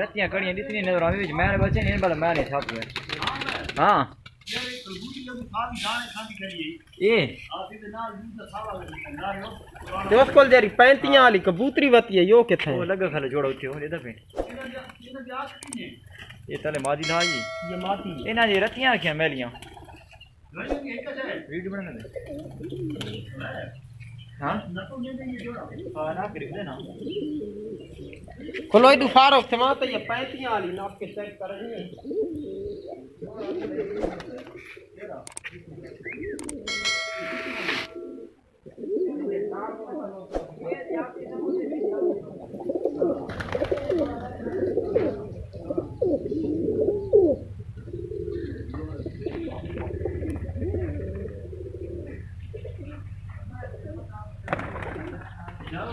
रत्तियां कड़ियां इतनी नजर आवी विच मैंने बचे नहीं भला मैं नहीं था हां ये दोस्त कोल जेरी 35 वाली कबूतरी वती है यो किथे वो लगा खले जोड़ा उठे हो इधर पे ये तले मादी था जी ये माती इना जी रत्तियां रखियां मैलियां वीडियो बनाने दे हां ना कर दे ना खोलो इदु फारूक थे मां तो ये 35 वाली नाप के चेक करनी है Yeah,